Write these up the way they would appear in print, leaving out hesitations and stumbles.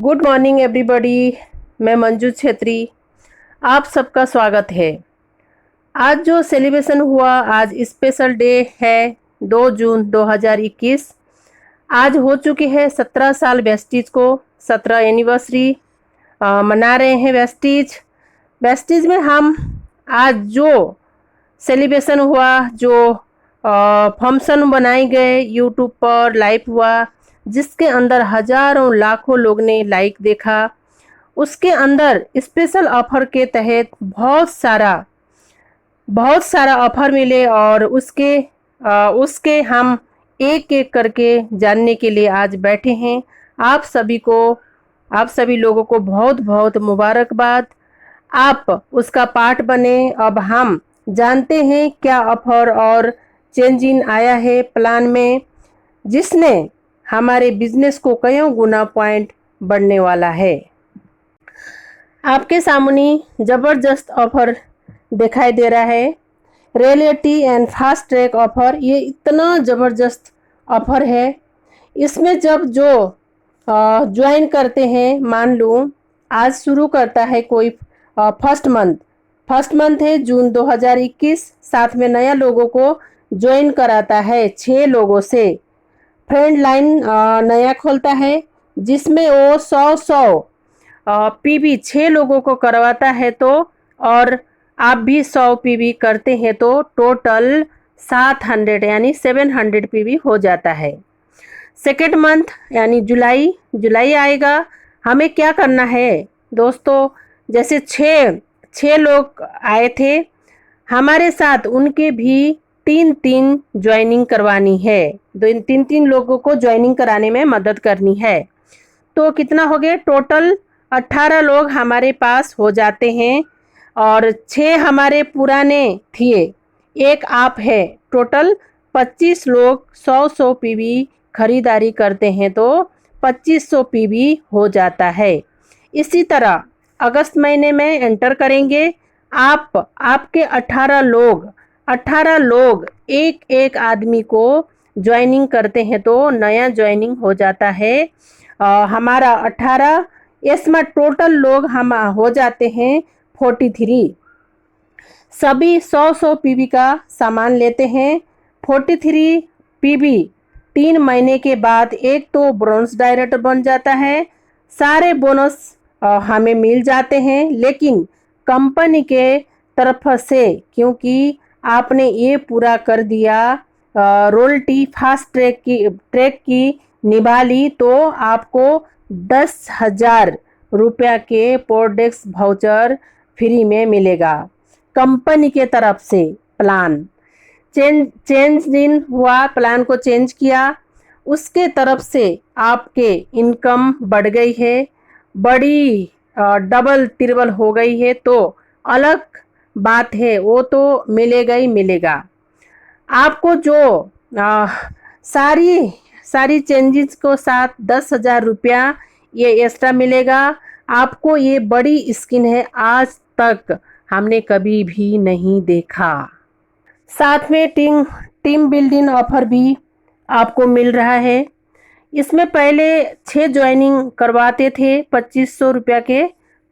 Good morning everybody. मैं मंजू छेत्री, आप सबका स्वागत है। आज जो सेलिब्रेशन हुआ, आज स्पेशल डे है 2 जून 2021। आज हो चुकी है 17 साल वेस्टीज को, 17 एनिवर्सरी मना रहे हैं वेस्टीज में हम आज जो सेलिब्रेशन हुआ, जो फंक्शन बनाए गए, यूट्यूब पर लाइव हुआ, जिसके अंदर हजारों लाखों लोग ने लाइक देखा। उसके अंदर स्पेशल ऑफर के तहत बहुत सारा ऑफर मिले और उसके हम एक एक करके जानने के लिए आज बैठे हैं। आप सभी लोगों को बहुत बहुत मुबारकबाद। आप उसका पार्ट बने। अब हम जानते हैं क्या ऑफर और चेंज इन आया है प्लान में, जिसने हमारे बिजनेस को कईयों गुना पॉइंट बढ़ने वाला है। आपके सामने जबरदस्त ऑफर दिखाई दे रहा है, reality and fast track offer. ये इतना जबरदस्त ऑफर है। इसमें जब जो ज्वाइन करते हैं, मान लो आज शुरू करता है कोई फर्स्ट मंथ है जून 2021। साथ में नया लोगों को ज्वाइन कराता है 6 लोगों से। फ्रेंड लाइन नया खोलता है, जिसमें वो 100 पीवी 6 लोगों को करवाता है। तो और आप भी 100 पीवी करते हैं तो टोटल 700 यानी 700 पीवी हो जाता है। सेकेंड मंथ यानी जुलाई आएगा। हमें क्या करना है दोस्तों, जैसे 6 लोग आए थे हमारे साथ, उनके भी 3 ज्वाइनिंग करवानी है। 3 लोगों को ज्वाइनिंग कराने में मदद करनी है। तो कितना हो गया, टोटल 18 लोग हमारे पास हो जाते हैं और 6 हमारे पुराने थे, एक आप है। टोटल 25 लोग 100 पीवी खरीदारी करते हैं तो 2500 पीवी हो जाता है। इसी तरह अगस्त महीने में एंटर करेंगे। आपके 18 लोग एक आदमी को ज्वाइनिंग करते हैं तो नया ज्वाइनिंग हो जाता है हमारा 18। इसमें टोटल लोग हम हो जाते हैं 43। सभी 100 पीवी का सामान लेते हैं। 43 पीवी 3 महीने के बाद एक तो ब्रोंज डायरेक्टर बन जाता है। सारे बोनस हमें मिल जाते हैं, लेकिन कंपनी के तरफ से, क्योंकि आपने ये पूरा कर दिया, रोयल्टी फास्ट ट्रैक की निभा ली, तो आपको 10,000 रुपया के प्रोडक्ट्स वाउचर फ्री में मिलेगा। कंपनी के तरफ से प्लान चेंज इन हुआ, प्लान को चेंज किया, उसके तरफ से आपके इनकम बढ़ गई है, बड़ी डबल ट्रिपल हो गई है। तो अलग बात है, वो तो मिलेगा ही मिलेगा। आपको जो सारी चेंजेस को साथ 10,000 रुपया ये एक्स्ट्रा मिलेगा। आपको ये बड़ी स्कीम है, आज तक हमने कभी भी नहीं देखा। साथ में टीम बिल्डिंग ऑफर भी आपको मिल रहा है। इसमें पहले 6 ज्वाइनिंग करवाते थे 2500 रुपया के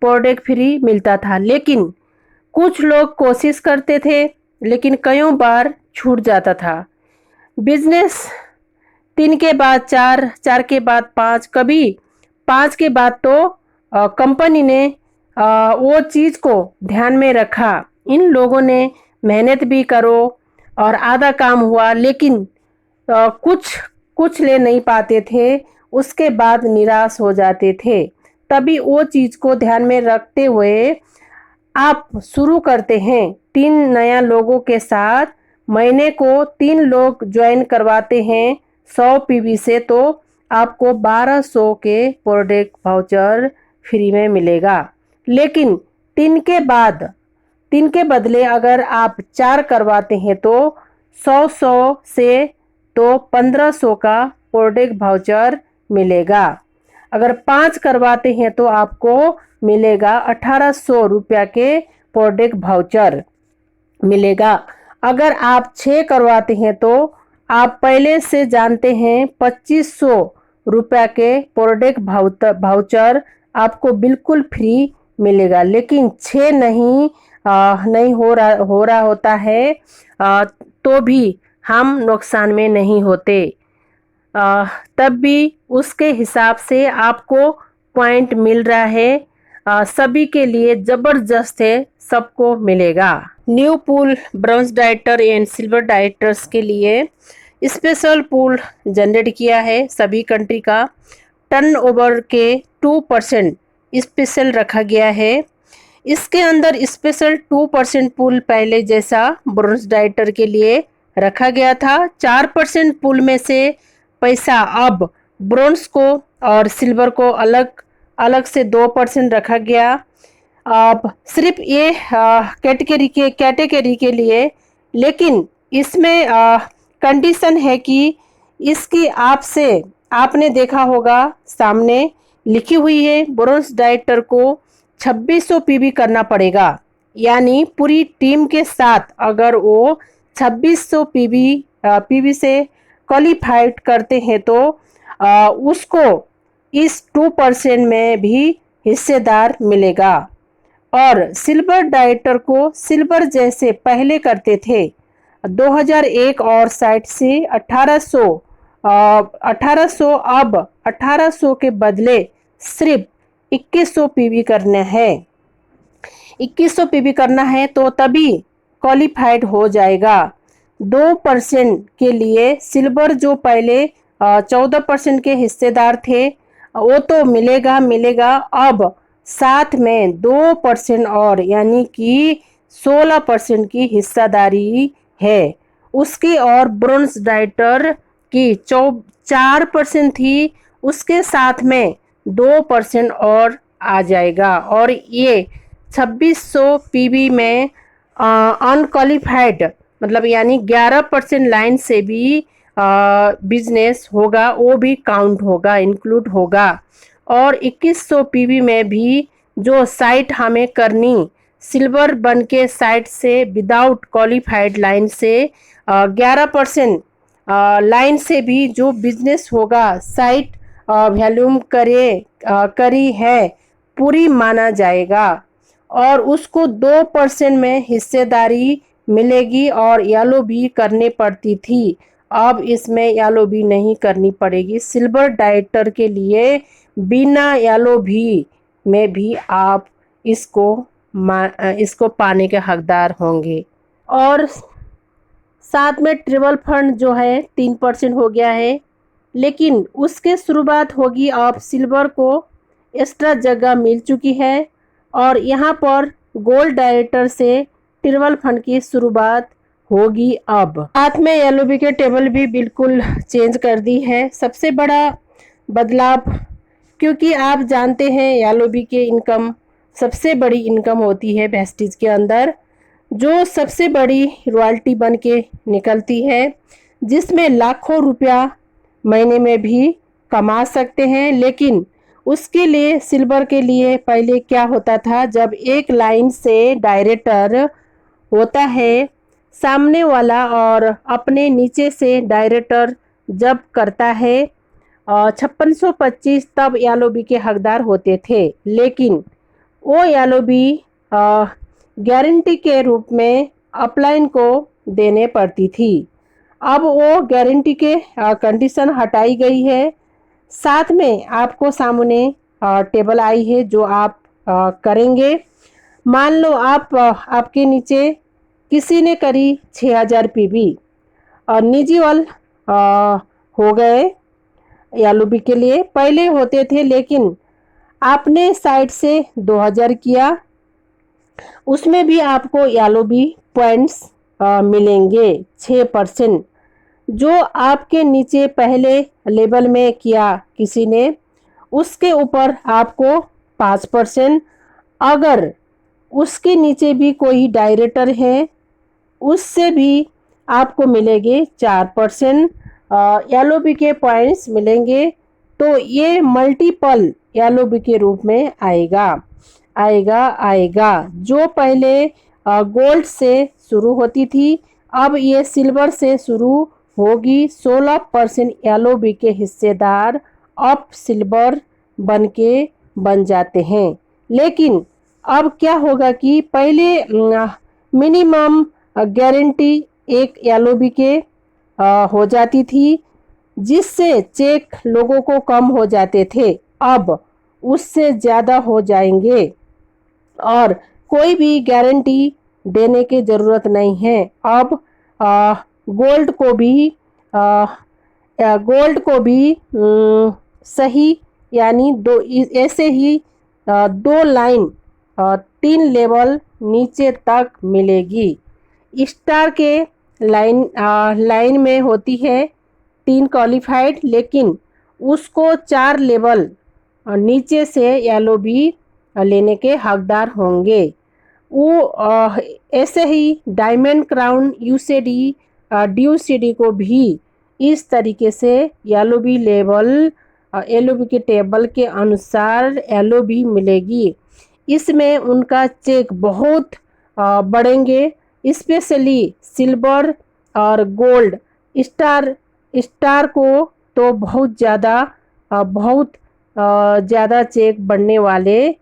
प्रोडक्ट फ्री मिलता था, लेकिन कुछ लोग कोशिश करते थे, लेकिन कईयों बार छूट जाता था। बिजनेस 3 के बाद 4 के बाद 5, कभी 5 के बाद तो कंपनी ने वो चीज़ को ध्यान में रखा। इन लोगों ने मेहनत भी करो और आधा काम हुआ, लेकिन कुछ ले नहीं पाते थे, उसके बाद निराश हो जाते थे। तभी वो चीज़ को ध्यान में रखते हुए आप शुरू करते हैं 3 नया लोगों के साथ। महीने को 3 लोग ज्वाइन करवाते हैं 100 पीवी से, तो आपको 1200 के प्रोडक्ट वाउचर फ्री में मिलेगा। लेकिन 3 के बदले अगर आप 4 करवाते हैं तो 100 से तो 1500 का प्रोडक्ट वाउचर मिलेगा। अगर 5 करवाते हैं तो आपको मिलेगा 1800 रुपया के प्रोडक्ट वाउचर मिलेगा। अगर आप 6 करवाते हैं तो आप पहले से जानते हैं 2500 रुपया के प्रोडक्ट भाउचर आपको बिल्कुल फ्री मिलेगा। लेकिन 6 नहीं हो रहा होता है तो भी हम नुकसान में नहीं होते। तब भी उसके हिसाब से आपको पॉइंट मिल रहा है। सभी के लिए ज़बरदस्त है, सबको मिलेगा। New pool bronze dieter and silver dieters के लिए स्पेशल पूल जनरेट किया है। सभी कंट्री का टर्नओवर के 2% स्पेशल रखा गया है। इसके अंदर स्पेशल 2% पूल पहले जैसा ब्रॉन्ज डाइटर के लिए रखा गया था। 4% पूल में से पैसा अब ब्रॉन्ज को और सिल्वर को अलग अलग से 2% रखा गया। अब सिर्फ ये कैटेगरी के लिए, लेकिन इसमें कंडीशन है कि इसकी आपने देखा होगा सामने लिखी हुई है, ब्रॉन्ज डाइटर को 2600 पीबी करना पड़ेगा। यानी पूरी टीम के साथ अगर वो 2600 पीबी से क्वालिफाइड करते हैं तो उसको इस 2% में भी हिस्सेदार मिलेगा। और सिल्वर डाइटर को सिल्वर जैसे पहले करते थे 2001 और साइट से 1800 अब 1800 के बदले सिर्फ 2100 पीबी करना है। 2100 पीबी करना है तो तभी क्वालिफाइड हो जाएगा। 2% के लिए सिल्वर जो पहले 14% के हिस्सेदार थे वो तो मिलेगा। अब साथ में 2% और यानी कि 16% की हिस्सेदारी है उसकी। और ब्रॉन्ज डाइटर की 4% थी, उसके साथ में 2% और आ जाएगा। और ये 2600 पीबी में अनक्वालिफाइड मतलब यानी 11% लाइन से भी बिजनेस होगा, वो भी काउंट होगा, इंक्लूड होगा। और 2100 पीबी में भी जो साइट हमें करनी सिल्वर बन के साइट से विदाउट क्वालिफाइड लाइन से 11% लाइन से भी जो बिजनेस होगा साइट वैल्यूम करी है पूरी माना जाएगा और उसको 2% में हिस्सेदारी मिलेगी। और येलो भी करनी पड़ती थी, अब इसमें येलो भी नहीं करनी पड़ेगी। सिल्वर डाइटर के लिए बिना येलो भी में भी आप इसको पाने के हकदार होंगे। और साथ में ट्रिबल फंड जो है 3% हो गया है, लेकिन उसके शुरुआत होगी। अब सिल्वर को एक्स्ट्रा जगह मिल चुकी है और यहाँ पर गोल्ड डाइटर से ट्रिबल फंड की शुरुआत होगी। अब साथ में येलो बी के टेबल भी बिल्कुल चेंज कर दी है। सबसे बड़ा बदलाव, क्योंकि आप जानते हैं येलो बी के इनकम सबसे बड़ी इनकम होती है वेस्टेज के अंदर, जो सबसे बड़ी रॉयल्टी बन के निकलती है, जिसमें लाखों रुपया महीने में भी कमा सकते हैं। लेकिन उसके लिए सिल्वर के लिए पहले क्या होता था, जब एक लाइन से डायरेक्टर होता है सामने वाला और अपने नीचे से डायरेक्टर जब करता है 5625 तब येलो बी के हकदार होते थे। लेकिन वो येलो बी गारंटी के रूप में अपलाइन को देने पड़ती थी। अब वो गारंटी के कंडीशन हटाई गई है। साथ में आपको सामने टेबल आई है जो आप करेंगे। मान लो आपके नीचे किसी ने करी 6000 पीबी और निजी वाल हो गए येलो बी के लिए, पहले होते थे लेकिन आपने साइड से 2000 किया, उसमें भी आपको येलो बी पॉइंट्स मिलेंगे 6%। जो आपके नीचे पहले लेवल में किया किसी ने, उसके ऊपर आपको 5%। अगर उसके नीचे भी कोई डायरेक्टर है, उससे भी आपको मिलेंगे 4% येलो बी के पॉइंट्स मिलेंगे। तो ये मल्टीपल येलो बी के रूप में आएगा। जो पहले गोल्ड से शुरू होती थी, अब ये सिल्वर से शुरू होगी। 16% येलो बी के हिस्सेदार अप सिल्वर बन जाते हैं। लेकिन अब क्या होगा कि पहले मिनिमम गारंटी एक एलओबी के हो जाती थी, जिससे चेक लोगों को कम हो जाते थे। अब उससे ज़्यादा हो जाएंगे और कोई भी गारंटी देने की ज़रूरत नहीं है। अब गोल्ड को भी आ, सही, यानी ऐसे ही 2 लाइन 3 लेवल नीचे तक मिलेगी। स्टार के लाइन में होती है 3 क्वालिफाइड, लेकिन उसको 4 लेवल नीचे से एलओबी लेने के हकदार होंगे। वो ऐसे ही डायमंड क्राउन यूसीडी ड्यूसीडी को भी इस तरीके से एलओबी के टेबल के अनुसार एलओबी मिलेगी। इसमें उनका चेक बहुत बढ़ेंगे, स्पेशली सिल्वर और गोल्ड। स्टार को तो बहुत ज़्यादा चेक बढ़ने वाले।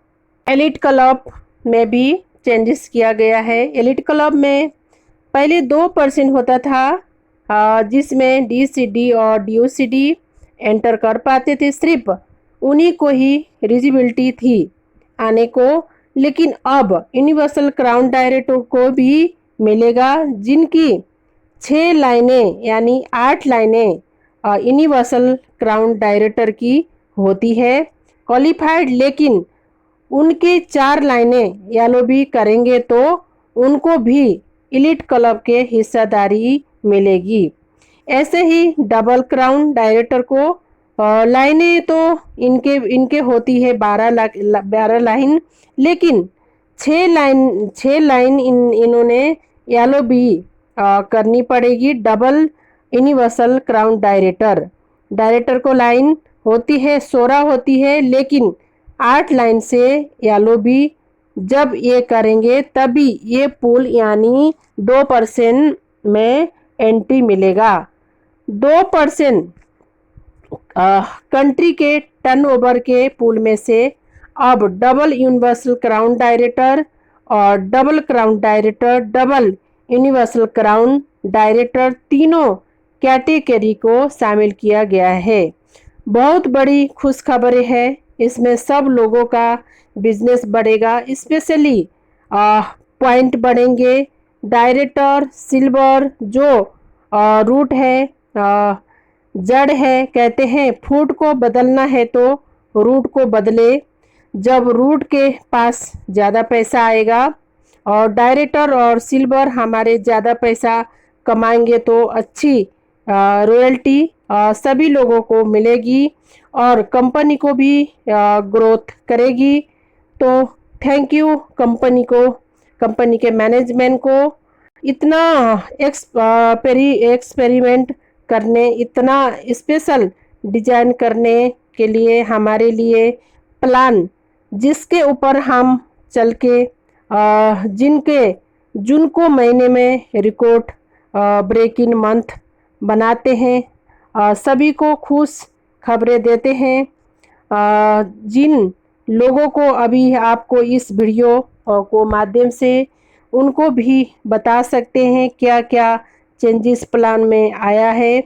एलिट क्लब में भी चेंजेस किया गया है। एलिट क्लब में पहले 2% होता था, जिसमें डीसीडी और डीओसीडी एंटर कर पाते थे, सिर्फ उन्हीं को ही एलिजिबिलिटी थी आने को। लेकिन अब यूनिवर्सल क्राउन डायरेक्टर को भी मिलेगा, जिनकी 6 लाइनें यानी 8 लाइनें यूनिवर्सल क्राउन डायरेक्टर की होती है क्वालिफाइड, लेकिन उनके 4 लाइनें एलओबी करेंगे तो उनको भी एलिट क्लब के हिस्सेदारी मिलेगी। ऐसे ही डबल क्राउन डायरेक्टर को लाइनें तो इनके होती है 12 लाइन, लेकिन 6 लाइन इन्होंने एलओबी करनी पड़ेगी। डबल यूनिवर्सल क्राउन डायरेक्टर को लाइन होती है 16 होती है, लेकिन 8 लाइन से एलओबी जब ये करेंगे तभी ये पूल यानी 2% में एंट्री मिलेगा। 2% कंट्री के टर्नओवर के पूल में से अब डबल यूनिवर्सल क्राउन डायरेक्टर और double crown director, double universal crown director तीनों कैटेगरी को शामिल किया गया है। बहुत बड़ी खुशखबरी है। इसमें सब लोगों का बिजनेस बढ़ेगा, स्पेशली पॉइंट बढ़ेंगे। डायरेक्टर सिल्वर जो रूट है, जड़ है, कहते हैं फूड को बदलना है तो रूट को बदले। जब रूट के पास ज़्यादा पैसा आएगा और डायरेक्टर और सिल्वर हमारे ज़्यादा पैसा कमाएंगे तो अच्छी रॉयल्टी सभी लोगों को मिलेगी और कंपनी को भी ग्रोथ करेगी। तो थैंक यू कंपनी के मैनेजमेंट को इतना एक्सपेरिमेंट करने, इतना स्पेशल डिजाइन करने के लिए, हमारे लिए प्लान जिसके ऊपर हम चल के जिनको महीने में रिकॉर्ड ब्रेकिंग मंथ बनाते हैं, सभी को खुश खबरें देते हैं। जिन लोगों को अभी आपको इस वीडियो को माध्यम से उनको भी बता सकते हैं क्या क्या चेंजेस प्लान में आया है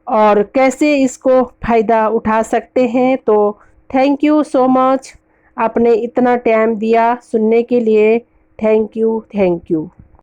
और कैसे इसको फ़ायदा उठा सकते हैं। तो थैंक यू सो मच, आपने इतना टाइम दिया सुनने के लिए। Thank you.